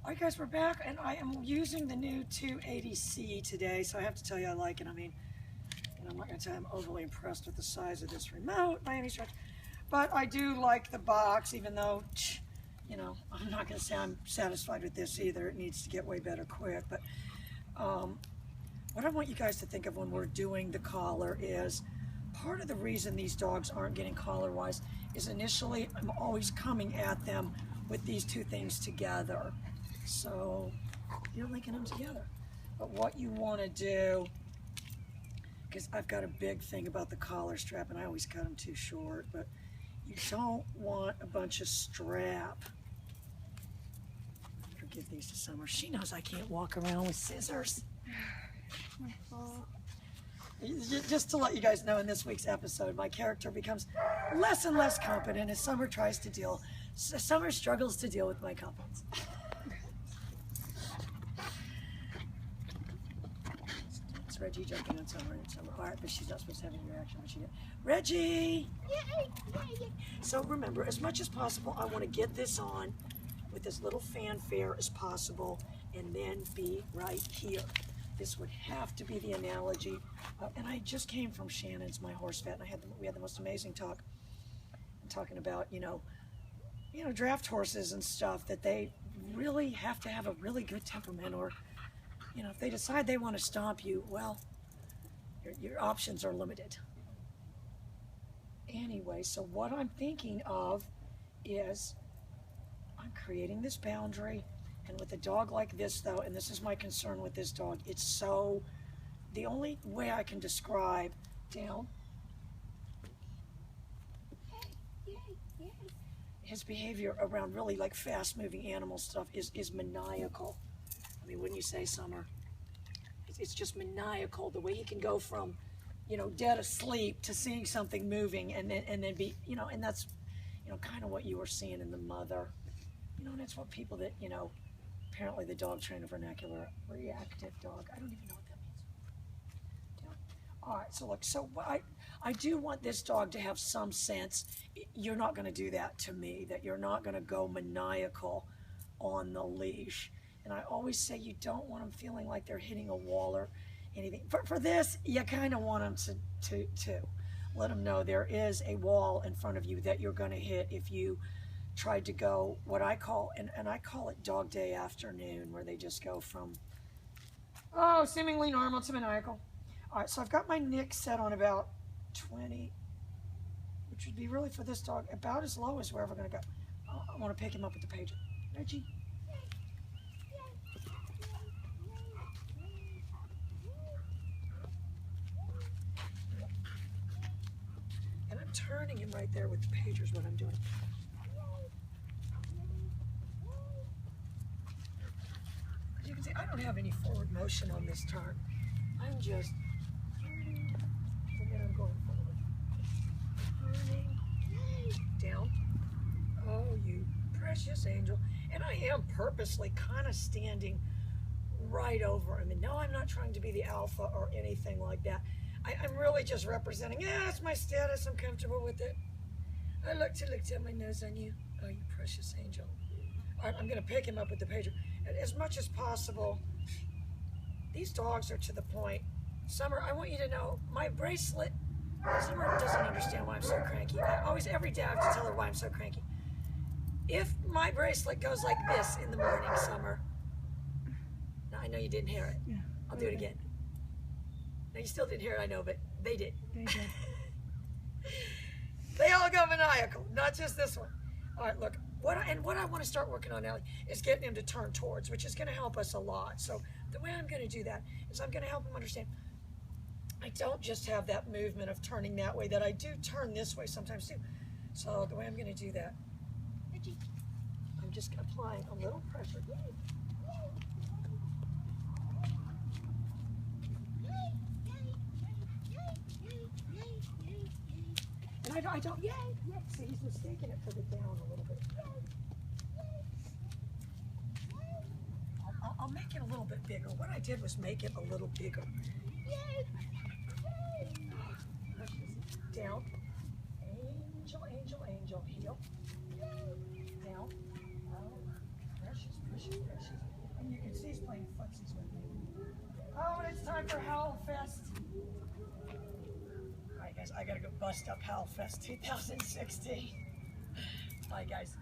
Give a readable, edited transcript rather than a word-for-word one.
Alright guys, we're back, and I am using the new 280C today, so I have to tell you I like it. I mean, I'm not going to tell you I'm overly impressed with the size of this remote by any stretch, but I do like the box, even though, you know, I'm not going to say I'm satisfied with this either. It needs to get way better quick, but what I want you guys to think of when we're doing the collar is part of the reason these dogs aren't getting collar-wise is initially I'm always coming at them with these two things together. So you're linking them together. But what you want to do, because I've got a big thing about the collar strap, and I always cut them too short, but you don't want a bunch of strap. Forgive these to Summer. She knows I can't walk around with scissors. Just to let you guys know, in this week's episode, my character becomes less and less competent as Summer Summer struggles to deal with my competence. It's Reggie jumping on Summer and Summer. All right, but she's not supposed to have any reaction when she gets Reggie! So remember, as much as possible, I want to get this on with as little fanfare as possible and then be right here. This would have to be the analogy. And I just came from Shannon's, my horse vet, and we had the most amazing talk. Talking about, you know, draft horses and stuff, that they really have to have a really good temperament, or, you know, if they decide they want to stomp you, well, your options are limited. Anyway, so what I'm thinking of is I'm creating this boundary, and with a dog like this, though, and this is my concern with this dog, it's so, the only way I can describe, down, his behavior around really like fast-moving animal stuff is maniacal. I mean, wouldn't you say, Summer? It's just maniacal, the way he can go from, you know, dead asleep to seeing something moving, and then be, you know, and that's, you know, kind of what you were seeing in the mother. You know, and it's what people that, you know, apparently the dog trainer vernacular, reactive dog. I don't even know what that means. Yeah. All right, so look, so I do want this dog to have some sense. You're not going to do that to me, that you're not going to go maniacal on the leash. And I always say you don't want them feeling like they're hitting a wall or anything. For this, you kind of want them to let them know there is a wall in front of you that you're going to hit if you tried to go what I call, and I call it dog day afternoon, where they just go from, oh, seemingly normal to maniacal. All right, so I've got my nick set on about 20, which would be really for this dog about as low as we're ever going to go. I want to pick him up with the pager. Reggie. And I'm turning him right there with the pager is what I'm doing. As you can see, I don't have any forward motion on this turn. I'm just turning, and then I'm going forward. Turning, down. Oh, you precious angel. And I am purposely kind of standing right over him. And no, I'm not trying to be the alpha or anything like that. I'm really just representing, yeah, it's my status, I'm comfortable with it. I looked at my nose on you. Oh, you precious angel. All right, I'm going to pick him up with the pager. And as much as possible, these dogs are to the point. Summer, I want you to know, my bracelet, Summer doesn't understand why I'm so cranky. Every day I have to tell her why I'm so cranky. If my bracelet goes like this in the morning, Summer, now I know you didn't hear it. Yeah. I'll do it again. Now you still didn't hear it, I know, but they did. They did. They all go maniacal, not just this one. All right, look, what I want to start working on, Ellie, is getting him to turn towards, which is going to help us a lot. So the way I'm going to do that is I'm going to help him understand I don't just have that movement of turning that way, that I do turn this way sometimes too. So the way I'm going to do that, I'm just applying a little pressure. And I don't, see, he's mistaking it for the down a little bit. I'll make it a little bit bigger. What I did was make it a little bigger. Down. Angel, angel, angel. Heel. Down. Oh, precious, precious, precious. playing footsies with me. Oh, and it's time for Howlfest. All right, guys, I gotta go bust up Howlfest 2016. Bye, guys.